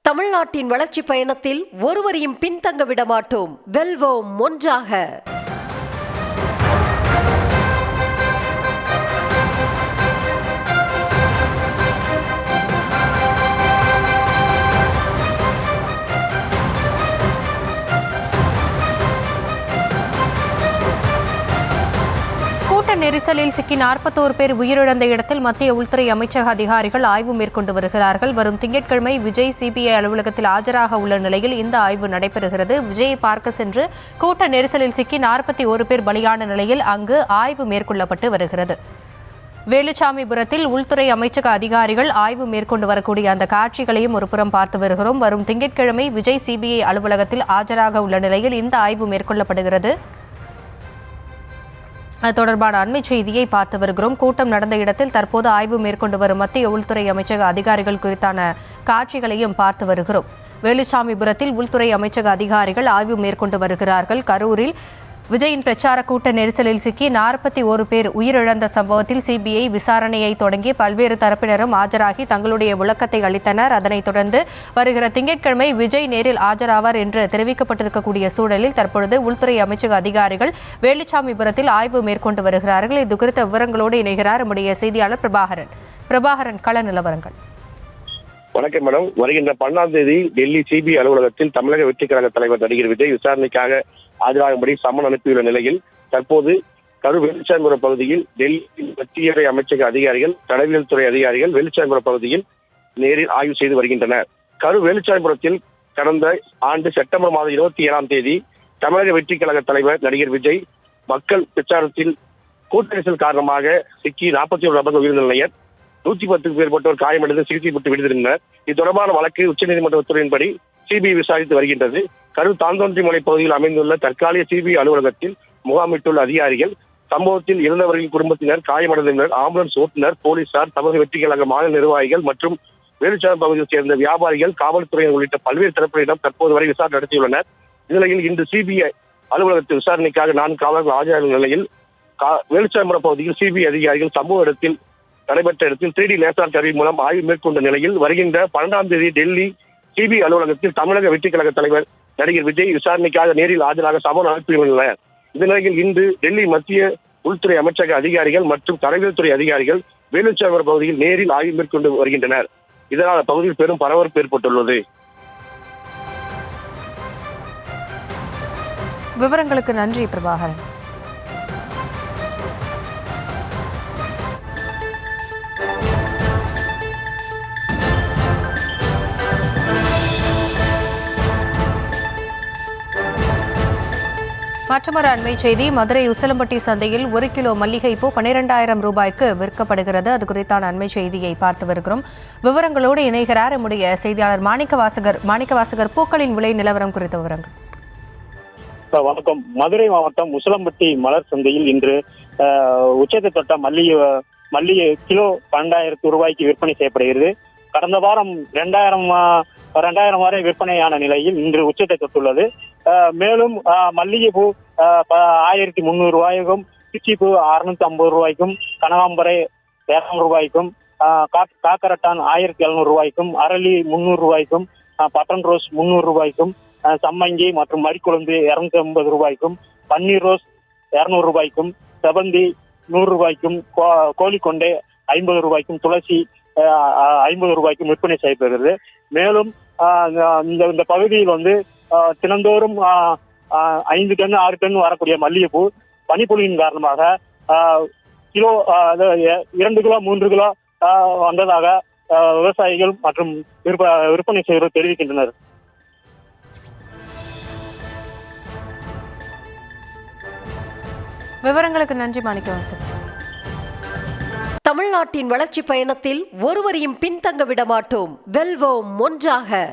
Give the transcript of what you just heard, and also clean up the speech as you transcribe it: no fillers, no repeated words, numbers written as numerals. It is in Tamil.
தமிழ்நாட்டின் வளர்ச்சி பயணத்தில் ஒருவரையும் பின்தங்க விட மாட்டோம். வெல்வோம் ஒன்றாக. கூட்ட நெரிசலில் சிக்கி 41 பேர் உயிரிழந்த இடத்தில் மத்திய உள்துறை அமைச்சக அதிகாரிகள் ஆய்வு மேற்கொண்டு வருகிறார்கள். வரும் திங்கட்கிழமை விஜய் சிபிஐ அலுவலகத்தில் ஆஜராக உள்ள நிலையில் இந்த ஆய்வு நடைபெறுகிறது. விஜயை பார்க்க சென்று கூட்ட நெரிசலில் சிக்கி 41 பேர் பலியான நிலையில் அங்கு ஆய்வு மேற்கொள்ளப்பட்டு வருகிறது. வேலுச்சாமிபுரத்தில் உள்துறை அமைச்சக அதிகாரிகள் ஆய்வு மேற்கொண்டு வரக்கூடிய அந்த காட்சிகளையும் ஒருபுறம் பார்த்து வருகிறோம். வரும் திங்கட்கிழமை விஜய் சிபிஐ அலுவலகத்தில் ஆஜராக உள்ள நிலையில் இந்த ஆய்வு மேற்கொள்ளப்படுகிறது. அது தொடர்பான அண்மை செய்தியை பார்த்து வருகிறோம். கூட்டம் நடந்த இடத்தில் தற்போது ஆய்வு மேற்கொண்டு வரும் மத்திய உள்துறை அமைச்சக அதிகாரிகள் குறித்தான காட்சிகளையும் பார்த்து வருகிறோம். வேலுச்சாமிபுரத்தில் உள்துறை அமைச்சக அதிகாரிகள் ஆய்வு மேற்கொண்டு வருகிறார்கள். கரூரில் விஜயின் பிரச்சார கூட்ட நெரிசலில் சிக்கி 41 பேர் உயிரிழந்த சம்பவத்தில் சிபிஐ விசாரணையை தொடங்கி பல்வேறு தரப்பினரும் ஆஜராகி தங்களுடைய விளக்கத்தை அளித்தனர். அதனைத் தொடர்ந்து வருகிற திங்கட்கிழமை விஜய் நேரில் ஆஜராவார் என்று தெரிவிக்கப்பட்டிருக்கக்கூடிய சூழலில் தற்பொழுது உள்துறை அமைச்சக அதிகாரிகள் வேலுச்சாமிபுரத்தில் ஆய்வு மேற்கொண்டு வருகிறார்கள். இது குறித்த விவரங்களோடு இணைகிறார் நம்முடைய செய்தியாளர் பிரபாகரன். கள நிலவரங்கள். வணக்கம் மேடம். வருகின்ற 12ஆம் தேதி டெல்லி சிபிஐ அலுவலகத்தில் தமிழக வெற்றி கழக தலைவர் நடிகர் விஜய் விசாரணைக்காக ஆஜராகும்படி சம்மன் அனுப்பியுள்ள நிலையில் தற்போது கரூர் வேலுச்சாமிபுரம் பகுதியில் டெல்லி மத்திய அமைச்சக அதிகாரிகள், தடவியல் துறை அதிகாரிகள் வேலுச்சாமிபுரம் பகுதியில் நேரில் ஆய்வு செய்து வருகின்றனர். கரூர் வேலுச்சாமிபுரத்தில் கடந்த ஆண்டு செப்டம்பர் மாதம் 27ஆம் தேதி தமிழக வெற்றி கழக தலைவர் நடிகர் விஜய் மக்கள் பிரச்சாரத்தில் கூட்ட நெரிசல் காரணமாக சிக்கி 41 நபர்கள் உயிரிழந்த நிலையில் 110க்கும் மேற்பட்டோர் காயமடைந்து சிகிச்சை பெற்று விடுதிருந்தனர். இது தொடர்பான வழக்கு உச்சநீதிமன்ற உத்தரவின்படி சிபிஐ விசாரித்து வருகின்றது. கரூர் தாந்தோன்றிமலை பகுதியில் அமைந்துள்ள தற்காலிக சிபிஐ அலுவலகத்தில் முகாமிட்டுள்ள அதிகாரிகள் சம்பவத்தில் இறந்தவர்களின் குடும்பத்தினர், காயமடைந்தனர், ஆம்புலன்ஸ் ஓட்டுநர், போலீசார், தமிழக வெற்றி கழக மாநில நிர்வாகிகள் மற்றும் வேலுச்சாமி பகுதியில் சேர்ந்த வியாபாரிகள், காவல்துறையினர் உள்ளிட்ட பல்வேறு தரப்பினரிடம் தற்போது வரை விசாரணை நடத்தியுள்ளனர். இந்நிலையில் இன்று சிபிஐ அலுவலகத்தில் விசாரணைக்காக 4 காவலர்கள் ஆஜராகும் நிலையில் வேலுச்சாமிபுரம் பகுதியில் சிபிஐ அதிகாரிகள் சம்பவ இடத்தில் நடைபெற்ற இடத்தில் 3D லேசர் கருவி மூலம் ஆய்வு மேற்கொண்ட நிலையில் வருகின்ற 12ஆம் தேதி டெல்லி சிபிஐ அலுவலகத்தில் தமிழக வெற்றி கழக தலைவர் நடிகர் விஜய் விசாரணைக்காக நேரில் ஆஜராக சம்மன் அனுப்பியுள்ளனர். இந்த நிலையில் இன்று டெல்லி மத்திய உள்துறை அமைச்சக அதிகாரிகள் மற்றும் தடவியல் துறை அதிகாரிகள் வேலுச்சாமிபுரம் பகுதியில் நேரில் ஆய்வு மேற்கொண்டு வருகின்றனர். இதனால் அப்பகுதியில் பெரும் பரபரப்பு ஏற்பட்டுள்ளது. விவரங்களுக்கு நன்றி பிரபாகரன். மற்றொரு அண்மை செய்தி. மதுரை உசிலம்பட்டி சந்தையில் 1 கிலோ மல்லிகைப்பூ 12,000 ரூபாய்க்கு விற்கப்படுகிறது. அது குறித்தான அண்மை செய்தியை பார்த்து வருகிறோம். விவரங்களோடு இணைகிறார் நம்முடைய செய்தியாளர் மாணிக்கவாசகர். பூக்களின் விலை நிலவரம் குறித்த விவரங்கள். வணக்கம். மதுரை மாவட்டம் உசிலம்பட்டி மலர் சந்தையில் இன்று உச்சத்தை தொட்ட மல்லிகை கிலோ 12,000 ரூபாய்க்கு விற்பனை செய்யப்படுகிறது. கடந்த வாரம் 2,000 வரை விற்பனையான நிலையில் இன்று உச்சத்தை தொட்டுள்ளது. மேலும் மல்லிகைப்பூ 1,300 ரூபாய்க்கும், பிச்சிப்பூ 650 ரூபாய்க்கும், கனகாம்பரை 200 ரூபாய்க்கும், காக்கரட்டான் 1,700 ரூபாய்க்கும், அரளி 300 ரூபாய்க்கும், பட்டன் ரோஸ் 300 ரூபாய்க்கும், சம்மங்கி மற்றும் மறிக்குழந்து 250 ரூபாய்க்கும், பன்னீர் ரோஸ் 200 ரூபாய்க்கும், செவந்தி 100 ரூபாய்க்கும், கோழிக்கொண்டை 50 ரூபாய்க்கும், துளசி 50 ரூபாய்க்கும் விற்பனை செய்யப்படுகிறது. மேலும் இந்த பகுதியில் தினந்தோறும் 5 டன் 6 டன் வரக்கூடிய மல்லிகைப்பூ பனிப்பொழியின் காரணமாக கிலோ 2 கிலோ 3 கிலோ வந்ததாக விவசாயிகள் மற்றும் விற்பனை செய்வோர் தெரிவிக்கின்றனர். விவரங்களுக்கு நன்றி மாணிக்கவாசகர். தமிழ்நாட்டின் வளர்ச்சி பயணத்தில் ஒருவரையும் பின்தங்க விட மாட்டோம். வெல்வோம் ஒன்றாக.